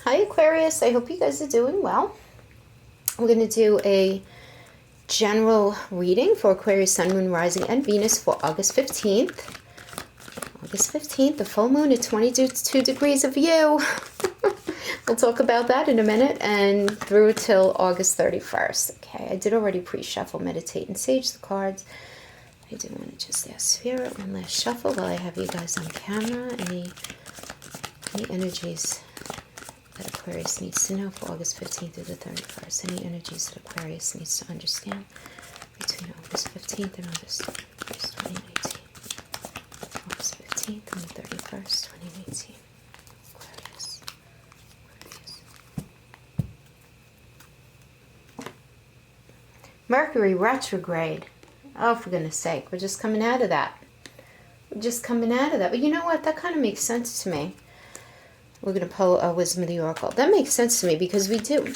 Hi Aquarius, I hope you guys are doing well. I'm going to do a general reading for Aquarius, Sun, Moon, Rising, and Venus for August 15th. August 15th, the full moon at 22 degrees of you. We'll talk about that in a minute, and through till August 31st. Okay, I did already pre-shuffle, meditate, and sage the cards. I do want to just ask Spirit one last shuffle while I have you guys on camera. Any energies that Aquarius needs to know for August 15th through the 31st. Any energies that Aquarius needs to understand between August 15th and August 1st, 2019. August 15th and the 31st, 2018. Aquarius. Mercury retrograde. Oh, for goodness sake, we're just coming out of that. We're just coming out of that. But you know what? That kind of makes sense to me. We're going to pull a Wisdom of the Oracle. That makes sense to me because we do.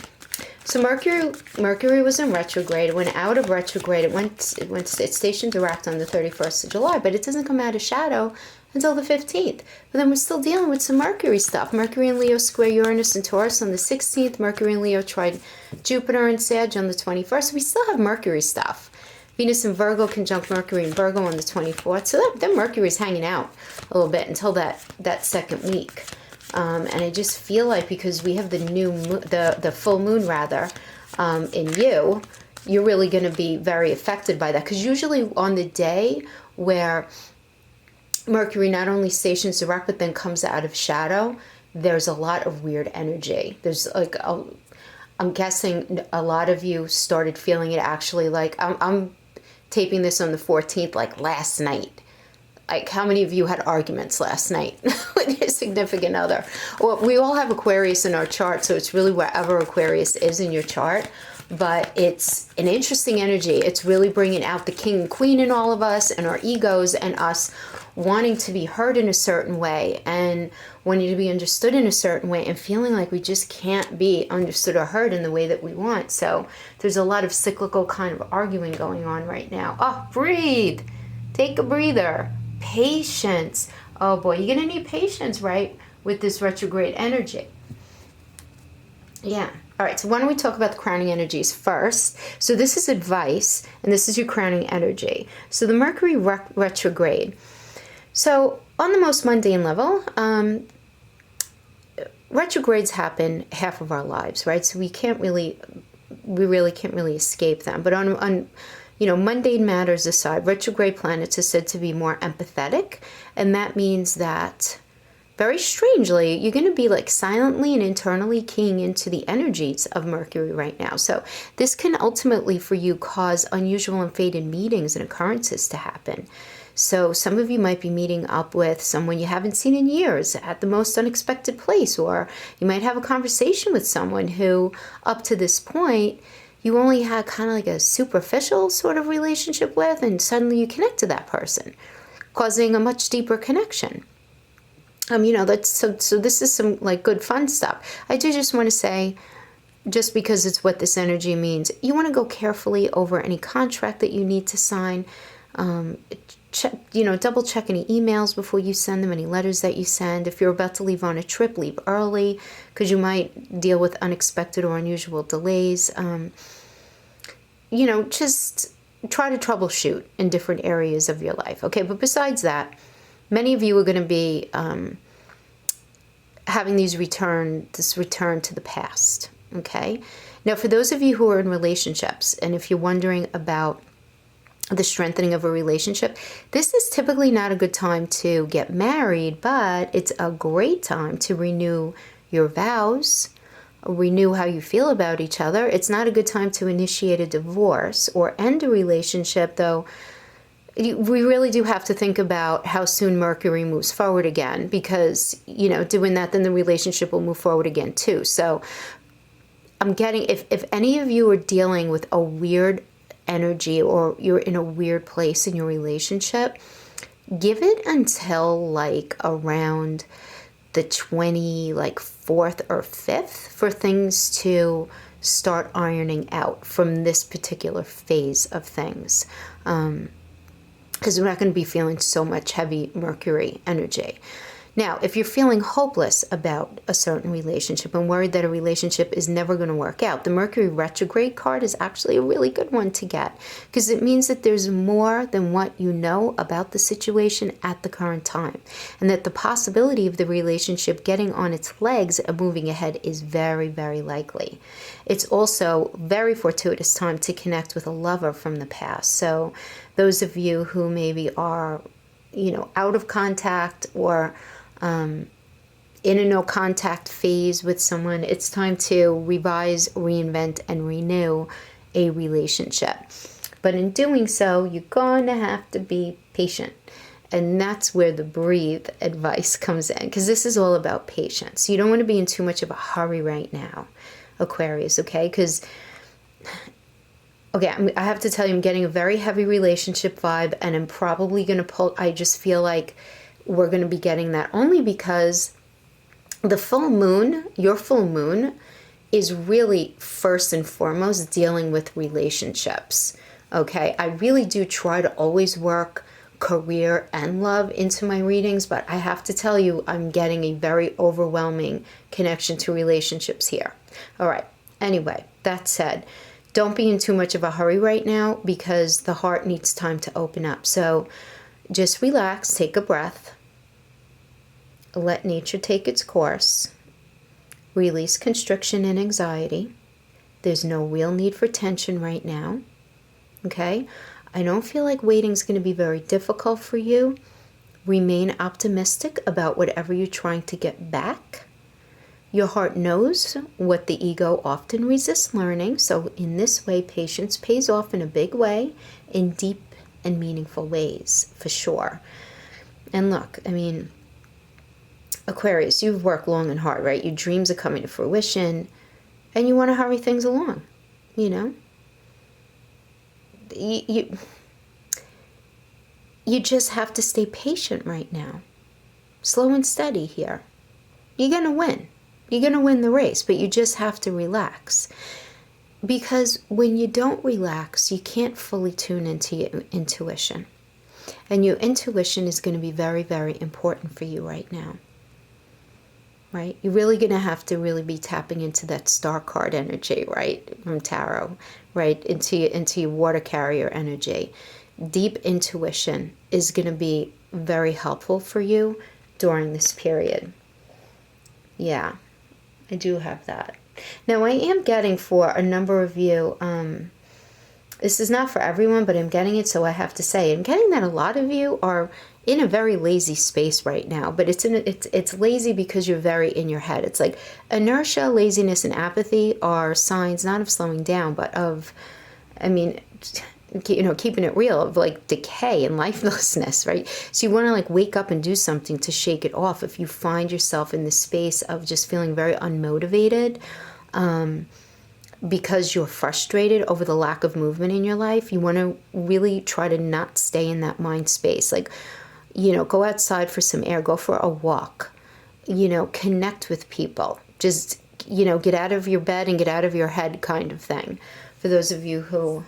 So Mercury was in retrograde. It went out of retrograde. It stationed direct on the 31st of July, but it doesn't come out of shadow until the 15th. But then we're still dealing with some Mercury stuff. Mercury in Leo square Uranus and Taurus on the 16th. Mercury in Leo tried Jupiter and Sag on the 21st. So we still have Mercury stuff. Venus in Virgo conjunct Mercury in Virgo on the 24th. So that Mercury's hanging out a little bit until that second week. And I just feel like because we have the the full moon rather in you, you're really going to be very affected by that. Because usually on the day where Mercury not only stations direct but then comes out of shadow, there's a lot of weird energy. There's like I'm guessing a lot of you started feeling it actually. Like I'm taping this on the 14th, like last night. Like, how many of you had arguments last night with your significant other? Well, we all have Aquarius in our chart, so it's really wherever Aquarius is in your chart. But it's an interesting energy. It's really bringing out the king and queen in all of us and our egos and us wanting to be heard in a certain way and wanting to be understood in a certain way and feeling like we just can't be understood or heard in the way that we want. So there's a lot of cyclical kind of arguing going on right now. Oh, breathe. Take a breather. Patience. Oh boy, you're going to need patience, right, with this retrograde energy. Yeah. All right, so why don't we talk about the crowning energies first? So this is advice, and this is your crowning energy. So the Mercury retrograde. So on the most mundane level, retrogrades happen half of our lives, right? So we really can't really escape them. But on mundane matters aside, retrograde planets are said to be more empathetic, and that means that, very strangely, you're going to be like silently and internally keying into the energies of Mercury right now. So this can ultimately, for you, cause unusual and fated meetings and occurrences to happen. So some of you might be meeting up with someone you haven't seen in years at the most unexpected place, or you might have a conversation with someone who, up to this point, you only had kind of like a superficial sort of relationship with, and suddenly you connect to that person, causing a much deeper connection. That's so this is some like good fun stuff. I do just want to say, just because it's what this energy means, you want to go carefully over any contract that you need to sign. Double check any emails before you send them, any letters that you send. If you're about to leave on a trip, leave early because you might deal with unexpected or unusual delays. Just try to troubleshoot in different areas of your life. Okay, but besides that, many of you are going to be having this return to the past. Okay, now for those of you who are in relationships, and if you're wondering about the strengthening of a relationship, this is typically not a good time to get married, but it's a great time to renew your vows, renew how you feel about each other. It's not a good time to initiate a divorce or end a relationship, though. We really do have to think about how soon Mercury moves forward again, because, doing that, then the relationship will move forward again too. So I'm getting, if any of you are dealing with a weird energy or you're in a weird place in your relationship, give it until like around the 4th or 5th for things to start ironing out from this particular phase of things. Because we're not going to be feeling so much heavy Mercury energy. Now, if you're feeling hopeless about a certain relationship and worried that a relationship is never going to work out, the Mercury retrograde card is actually a really good one to get, because it means that there's more than what you know about the situation at the current time, and that the possibility of the relationship getting on its legs and moving ahead is very, very likely. It's also very fortuitous time to connect with a lover from the past. So those of you who maybe are, out of contact or in a no contact phase with someone, it's time to revise, reinvent, and renew a relationship. But in doing so, you're going to have to be patient. And that's where the breathe advice comes in, because this is all about patience. You don't want to be in too much of a hurry right now, Aquarius, okay? Because, okay, I have to tell you, I'm getting a very heavy relationship vibe, and I'm probably going to pull, I just feel like we're going to be getting that only because the full moon, your full moon, is really first and foremost dealing with relationships. Okay, I really do try to always work career and love into my readings, but I have to tell you, I'm getting a very overwhelming connection to relationships here. All right, anyway, that said, don't be in too much of a hurry right now, because the heart needs time to open up. So just relax, take a breath, let nature take its course, release constriction and anxiety. There's no real need for tension right now, okay? I don't feel like waiting's going to be very difficult for you. Remain optimistic about whatever you're trying to get back. Your heart knows what the ego often resists learning, so in this way, patience pays off in a big way, in deep and meaningful ways, for sure. And look, I mean, Aquarius, you've worked long and hard, right? Your dreams are coming to fruition, and you want to hurry things along, You just have to stay patient right now. Slow and steady here. You're going to win. You're going to win the race, but you just have to relax. Because when you don't relax, you can't fully tune into your intuition. And your intuition is going to be very, very important for you right now. Right? You're really going to have to really be tapping into that star card energy, right? From tarot, right? Into your water carrier energy. Deep intuition is going to be very helpful for you during this period. Yeah, I do have that. Now, I am getting for a number of you, this is not for everyone, but I'm getting it, so I have to say, I'm getting that a lot of you are in a very lazy space right now, but it's lazy because you're very in your head. It's like inertia, laziness, and apathy are signs not of slowing down, but of, keeping it real, of like decay and lifelessness, right? So you want to like wake up and do something to shake it off. If you find yourself in the space of just feeling very unmotivated, because you're frustrated over the lack of movement in your life, you want to really try to not stay in that mind space. Like, go outside for some air, go for a walk, connect with people, just, get out of your bed and get out of your head kind of thing, for those of you who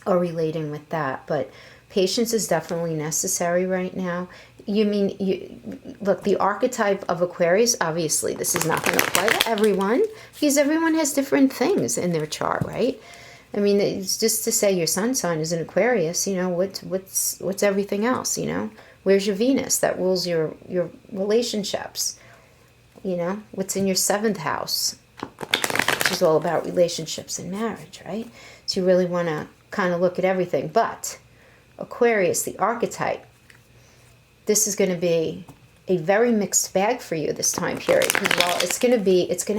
are relating with that. But patience is definitely necessary right now. Look, the archetype of Aquarius, obviously this is not going to apply to everyone, because everyone has different things in their chart, right? It's just to say your sun sign is an Aquarius, what's everything else, Where's your Venus that rules your relationships? What's in your 7th house, which is all about relationships and marriage, right? So you really want to kind of look at everything. But Aquarius, the archetype, this is going to be a very mixed bag for you this time period. Because while it's going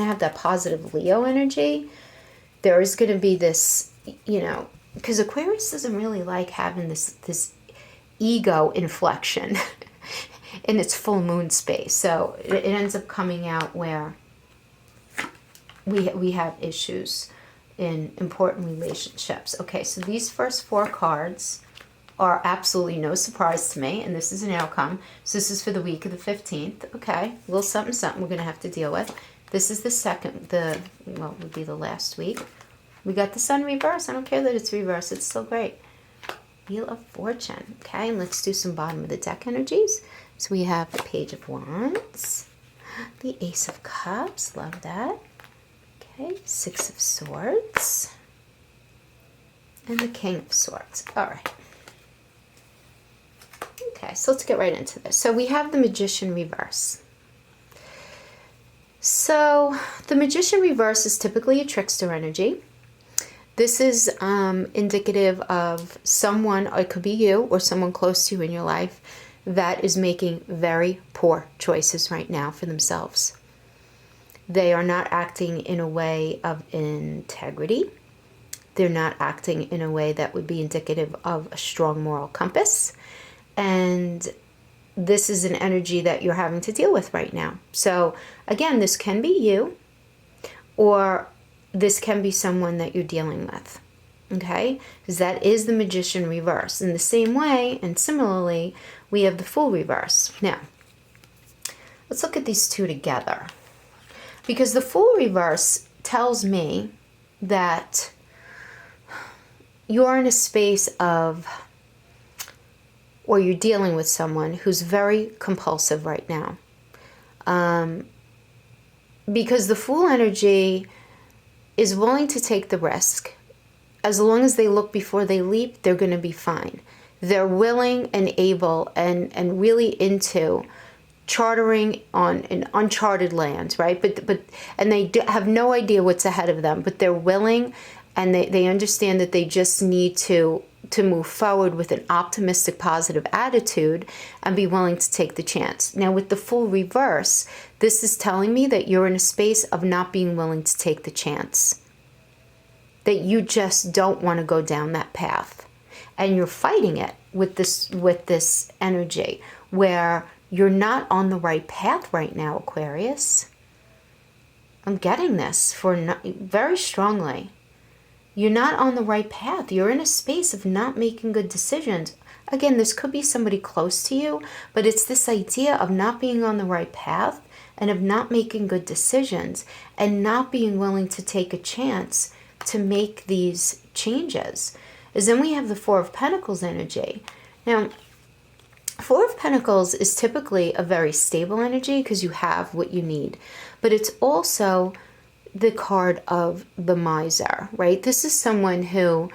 to have that positive Leo energy, there is going to be this, because Aquarius doesn't really like having this ego inflection in its full moon space. So it ends up coming out where we have issues in important relationships. Okay, so these first 4 cards are absolutely no surprise to me, and this is an outcome. So this is for the week of the 15th. Okay, a little something we're going to have to deal with. This is would be the last week. We got the sun reverse. I don't care that it's reversed. It's still great. Wheel of Fortune. Okay, and let's do some bottom of the deck energies. So we have the Page of Wands, the Ace of Cups, love that. Okay, Six of Swords, and the King of Swords. All right. Okay, so let's get right into this. So we have the Magician reverse. So the Magician reverse is typically a trickster energy. This is indicative of someone, or it could be you or someone close to you in your life, that is making very poor choices right now for themselves. They are not acting in a way of integrity. They're not acting in a way that would be indicative of a strong moral compass. And this is an energy that you're having to deal with right now. So again, this can be you, or this can be someone that you're dealing with. Okay? Because that is the Magician reverse. In the same way, and similarly, we have the Fool reverse. Now, let's look at these two together. Because the Fool reverse tells me that you're in a space of, or you're dealing with someone who's very compulsive right now. Because the Fool energy is willing to take the risk. As long as they look before they leap, they're going to be fine. They're willing and able and really into chartering on an uncharted land, right? And they have no idea what's ahead of them, but they're willing, and they understand that they just need to move forward with an optimistic, positive attitude and be willing to take the chance. Now, with the Fool reverse, this is telling me that you're in a space of not being willing to take the chance. That you just don't want to go down that path. And you're fighting it with this energy where you're not on the right path right now, Aquarius. I'm getting this very strongly. You're not on the right path. You're in a space of not making good decisions. Again, this could be somebody close to you, but it's this idea of not being on the right path and of not making good decisions and not being willing to take a chance to make these changes. Is then we have the Four of Pentacles energy. Now, Four of Pentacles is typically a very stable energy because you have what you need, but it's also the card of the miser, right? This is someone who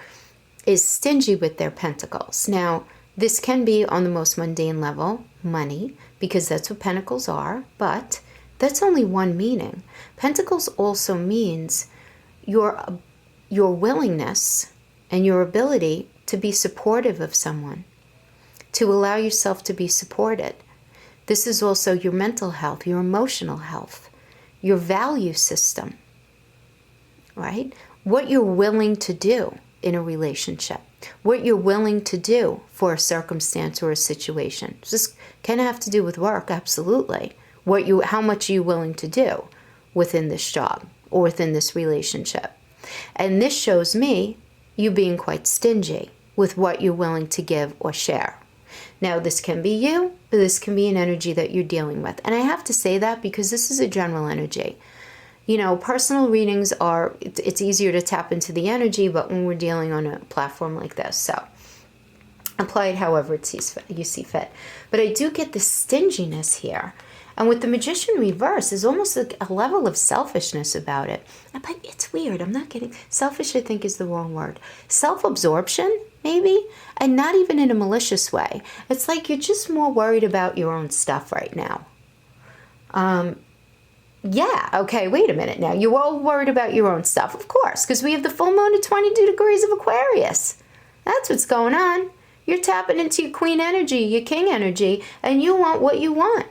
is stingy with their pentacles. Now, this can be on the most mundane level, money, because that's what pentacles are, but that's only one meaning. Pentacles also means your willingness and your ability to be supportive of someone, to allow yourself to be supported. This is also your mental health, your emotional health, your value system, right? What you're willing to do in a relationship, what you're willing to do for a circumstance or a situation. This can have to do with work, absolutely. How much are you willing to do within this job or within this relationship? And this shows me you being quite stingy with what you're willing to give or share. Now, this can be you, but this can be an energy that you're dealing with. And I have to say that because this is a general energy. You know, personal readings it's easier to tap into the energy, but when we're dealing on a platform like this, so apply it however you see fit. But I do get this stinginess here. And with the Magician reverse, there's almost like a level of selfishness about it. But it's weird. I'm not getting... Selfish, I think, is the wrong word. Self-absorption, maybe? And not even in a malicious way. It's like you're just more worried about your own stuff right now. Yeah, okay, wait a minute now. You're all worried about your own stuff, of course, because we have the full moon at 22 degrees of Aquarius. That's what's going on. You're tapping into your queen energy, your king energy, and you want what you want.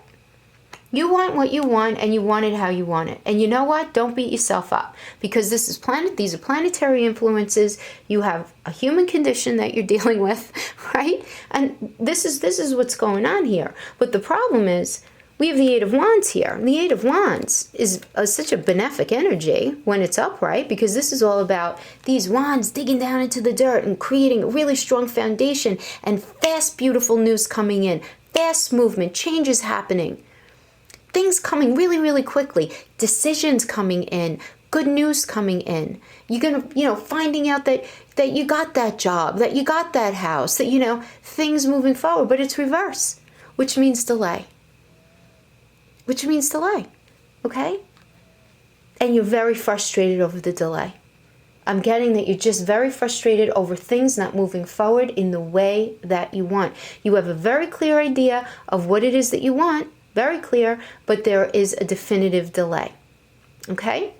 You want what you want, and you want it how you want it. And you know what? Don't beat yourself up, because these are planetary influences. You have a human condition that you're dealing with, right? And this is what's going on here. But the problem is, we have the Eight of Wands here. And the Eight of Wands is such a benefic energy when it's upright, because this is all about these wands digging down into the dirt and creating a really strong foundation and fast, beautiful news coming in, fast movement, changes happening, things coming really, really quickly, decisions coming in, good news coming in. You're going to, finding out that you got that job, that you got that house, that, things moving forward, but it's reverse. which means delay. Which means delay, okay? And you're very frustrated over the delay. I'm getting that you're just very frustrated over things not moving forward in the way that you want. You have a very clear idea of what it is that you want, very clear, but there is a definitive delay, okay?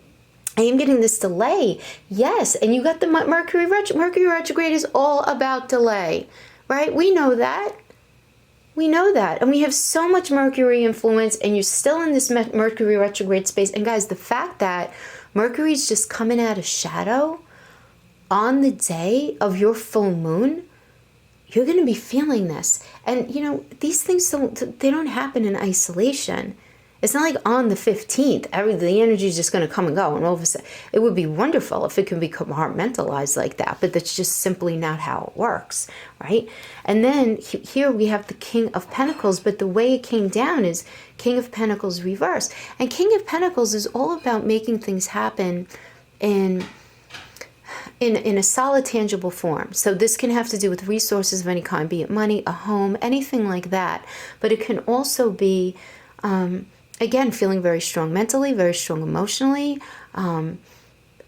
I am getting this delay, yes, and you got the Mercury retrograde is all about delay, right? We know that. We know that. And we have so much Mercury influence, and you're still in this Mercury retrograde space. And guys, the fact that Mercury's just coming out of shadow on the day of your full moon, you're going to be feeling this. And, you know, these things they don't happen in isolation. It's not like on the 15th, the energy is just going to come and go. And all of a sudden, it would be wonderful if it can be compartmentalized like that. But that's just simply not how it works, right? And then here we have the King of Pentacles. But the way it came down is King of Pentacles reverse. And King of Pentacles is all about making things happen in a solid, tangible form. So this can have to do with resources of any kind, be it money, a home, anything like that. But it can also be... again, feeling very strong mentally, very strong emotionally,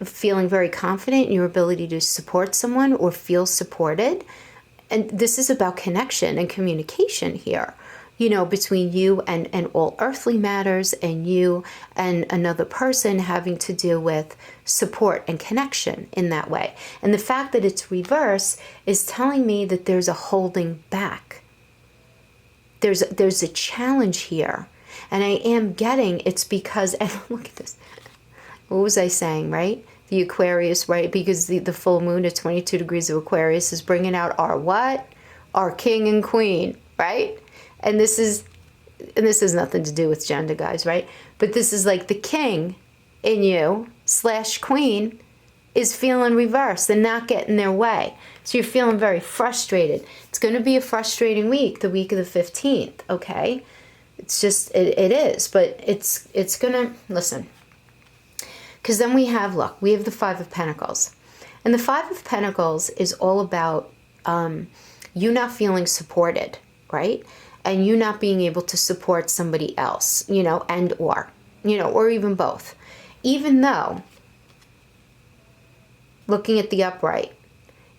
feeling very confident in your ability to support someone or feel supported. And this is about connection and communication here, you know, between you and all earthly matters, and you and another person having to do with support and connection in that way. And the fact that it's reverse is telling me that there's a holding back. There's a challenge here. And I am getting it's because, and look at this. What was I saying, right? The Aquarius, right? Because the full moon at 22 degrees of Aquarius is bringing out our what? Our king and queen, right? And this has nothing to do with gender, guys, right? But this is like the king in you / queen is feeling reversed and not getting their way. So you're feeling very frustrated. It's going to be a frustrating week, the week of the 15th, okay? It's just, it is, but it's gonna, listen, because then we have the Five of Pentacles. And the Five of Pentacles is all about you not feeling supported, right? And you not being able to support somebody else, you know, or even both. Even though, looking at the upright,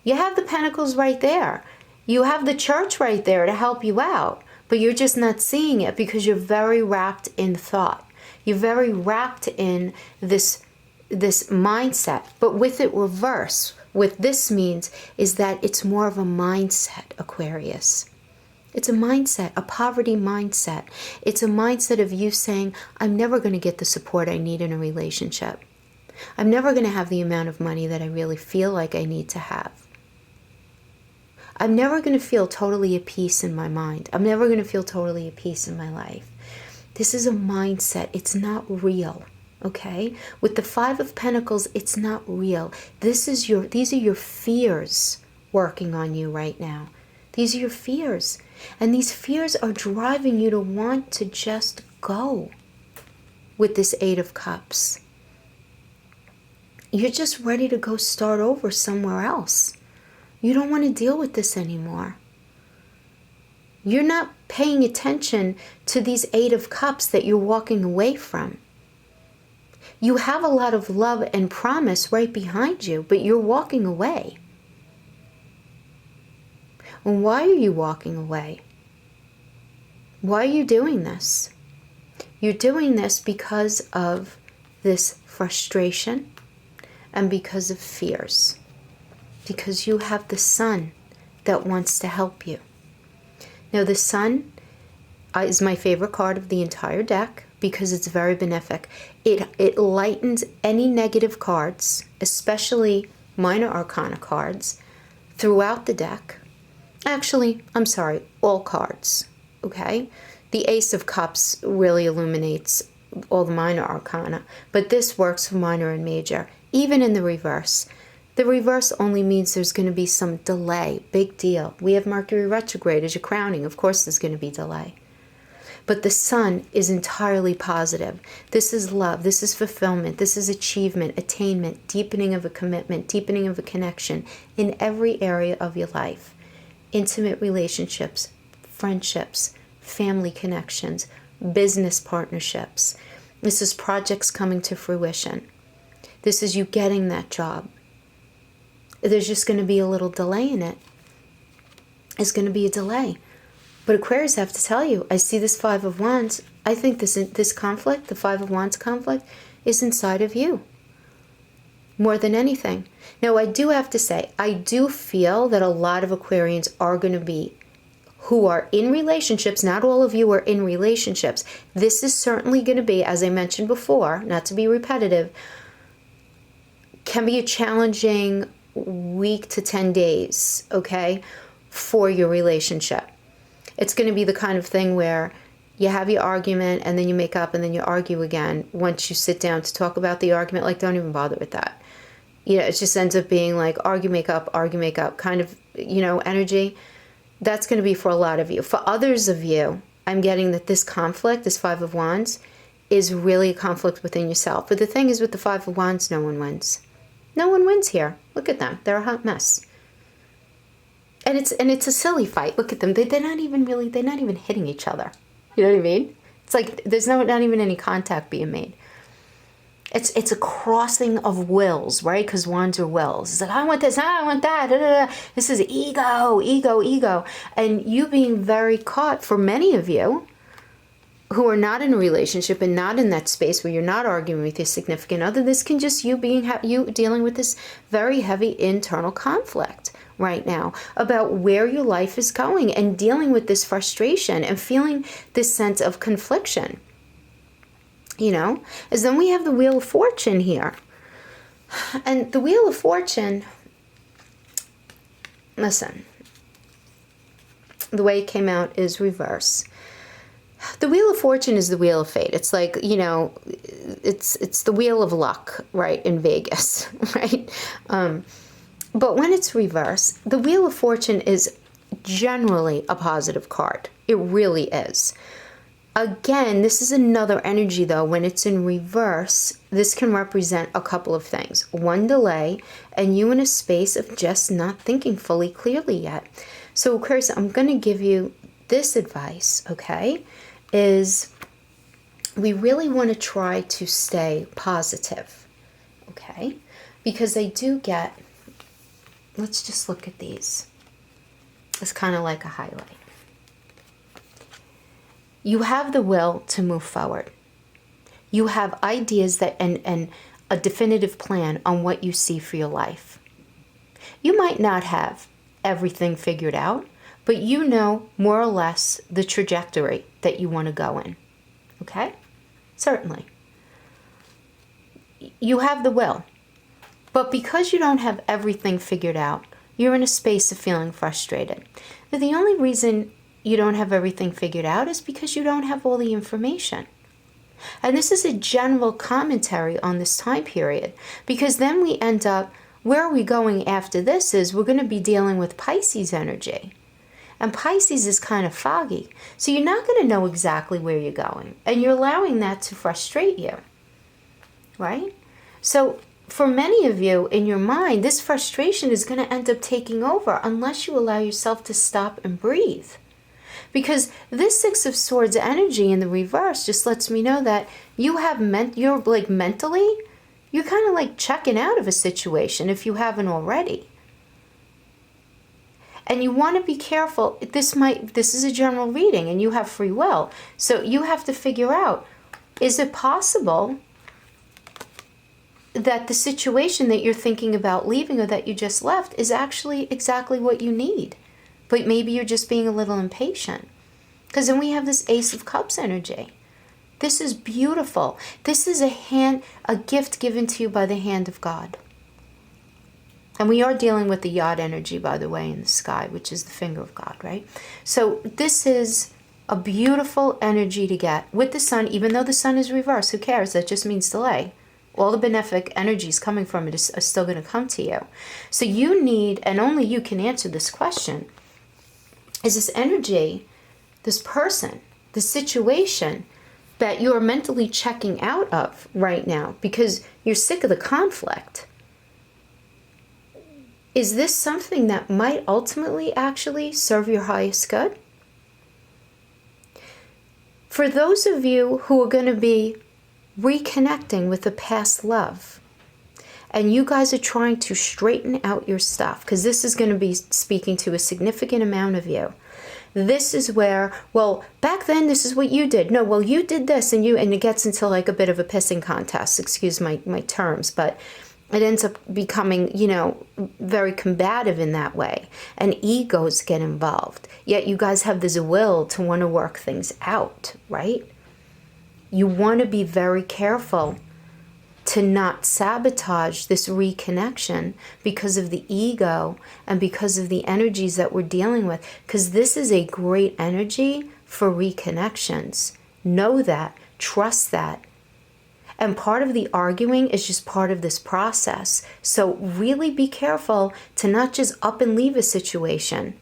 you have the Pentacles right there. You have the Church right there to help you out. But you're just not seeing it because you're very wrapped in thought. You're very wrapped in this mindset. But with it reverse, what this means is that it's more of a mindset, Aquarius. It's a mindset, a poverty mindset. It's a mindset of you saying, I'm never going to get the support I need in a relationship. I'm never going to have the amount of money that I really feel like I need to have. I'm never going to feel totally at peace in my mind. I'm never going to feel totally at peace in my life. This is a mindset. It's not real, okay? With the Five of Pentacles, it's not real. These are your fears working on you right now. These are your fears. And these fears are driving you to want to just go with this Eight of Cups. You're just ready to go start over somewhere else. You don't want to deal with this anymore. You're not paying attention to these Eight of Cups that you're walking away from. You have a lot of love and promise right behind you, but you're walking away. And why are you walking away? Why are you doing this? You're doing this because of this frustration and because of fears. Because you have the Sun that wants to help you. Now the Sun is my favorite card of the entire deck because it's very benefic. It lightens any negative cards, especially minor arcana cards, throughout the deck. Actually, I'm sorry, all cards, okay? The Ace of Cups really illuminates all the minor arcana, but this works for minor and major, even in the reverse. The reverse only means there's going to be some delay. Big deal. We have Mercury retrograde as your crowning. Of course there's going to be delay. But the Sun is entirely positive. This is love. This is fulfillment. This is achievement, attainment, deepening of a commitment, deepening of a connection in every area of your life. Intimate relationships, friendships, family connections, business partnerships. This is projects coming to fruition. This is you getting that job. There's just going to be a little delay in it. It's going to be a delay. But Aquarius, I have to tell you, I see this Five of Wands. I think this conflict, the Five of Wands conflict, is inside of you more than anything. Now, I do have to say, I do feel that a lot of Aquarians are going to be who are in relationships. Not all of you are in relationships. This is certainly going to be, as I mentioned before, not to be repetitive, can be a challenging week to 10 days, okay, for your relationship. It's going to be the kind of thing where you have your argument and then you make up and then you argue again. Once you sit down to talk about the argument, like, don't even bother with that. You know, it just ends up being like argue, make up kind of, you know, energy. That's going to be for a lot of you. For others of you, I'm getting that this conflict, this Five of Wands, is really a conflict within yourself. But the thing is, with the Five of Wands, no one wins. No one wins here. Look at them. They're a hot mess. And it's a silly fight. Look at them. They're not even hitting each other. You know what I mean? It's like there's not even any contact being made. It's a crossing of wills, right? Because wands are wills. It's like, I want this, I want that. Da, da, da. This is ego. And you being very caught, for many of you who are not in a relationship and not in that space where you're not arguing with your significant other, this can just you dealing with this very heavy internal conflict right now about where your life is going and dealing with this frustration and feeling this sense of confliction. You know, as then we have the Wheel of Fortune here. And the Wheel of Fortune, listen, the way it came out is reverse. The Wheel of Fortune is the Wheel of Fate. It's like, you know, it's the Wheel of Luck, right, in Vegas, right? But when it's reverse, the Wheel of Fortune is generally a positive card. It really is. Again, this is another energy, though. When it's in reverse, this can represent a couple of things. One, delay, and you in a space of just not thinking fully clearly yet. So, Aquarius, I'm going to give you this advice, okay, is we really want to try to stay positive, okay? Because I do get, let's just look at these. It's kind of like a highlight. You have the will to move forward. You have ideas that and a definitive plan on what you see for your life. You might not have everything figured out, but you know more or less the trajectory that you want to go in. Okay? Certainly. You have the will. But because you don't have everything figured out, you're in a space of feeling frustrated. Now, the only reason you don't have everything figured out is because you don't have all the information. And this is a general commentary on this time period, because then we end up, where are we going after this is we're going to be dealing with Pisces energy. And Pisces is kind of foggy. So you're not going to know exactly where you're going. And you're allowing that to frustrate you. Right? So for many of you in your mind, this frustration is going to end up taking over unless you allow yourself to stop and breathe. Because this Six of Swords energy in the reverse just lets me know that you're like mentally, you're kind of like checking out of a situation if you haven't already. And you want to be careful. This is a general reading and you have free will. So you have to figure out, is it possible that the situation that you're thinking about leaving or that you just left is actually exactly what you need? But maybe you're just being a little impatient. Because then we have this Ace of Cups energy. This is beautiful. This is a gift given to you by the hand of God. And we are dealing with the yacht energy, by the way, in the sky, which is the finger of God, right? So this is a beautiful energy to get with the sun, even though the sun is reversed. Who cares? That just means delay. All the benefic energies coming from it are still going to come to you. So you need, and only you can answer this question, is this energy, this person, the situation that you are mentally checking out of right now because you're sick of the conflict. Is this something that might ultimately actually serve your highest good? For those of you who are going to be reconnecting with a past love, and you guys are trying to straighten out your stuff, because this is going to be speaking to a significant amount of you. This is where, well, back then this is what you did. No, well, you did this, and it gets into like a bit of a pissing contest, excuse my terms, but it ends up becoming, you know, very combative in that way. And egos get involved. Yet you guys have this will to want to work things out, right? You want to be very careful to not sabotage this reconnection because of the ego and because of the energies that we're dealing with. Because this is a great energy for reconnections. Know that. Trust that. And part of the arguing is just part of this process. So really be careful to not just up and leave a situation.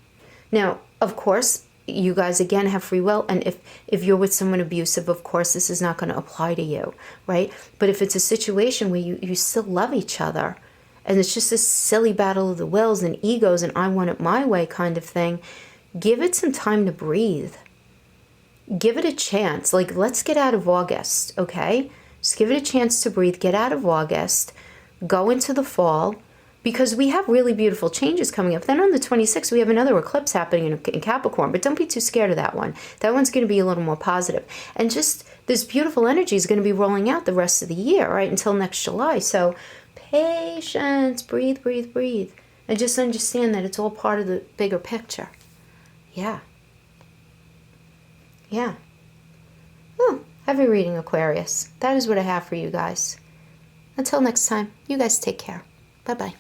Now, of course, you guys again have free will, and if you're with someone abusive, of course this is not going to apply to you, right? But if it's a situation where you still love each other, and it's just this silly battle of the wills and egos and I want it my way kind of thing, give it some time to breathe. Give it a chance. Like, let's get out of August, okay? Just give it a chance to breathe, get out of August, go into the fall, because we have really beautiful changes coming up. Then on the 26th, we have another eclipse happening in Capricorn, but don't be too scared of that one. That one's going to be a little more positive. And just this beautiful energy is going to be rolling out the rest of the year, right, until next July. So patience, breathe, breathe, breathe. And just understand that it's all part of the bigger picture. Yeah. Yeah. Oh, heavy reading, Aquarius. That is what I have for you guys. Until next time, you guys take care. Bye-bye.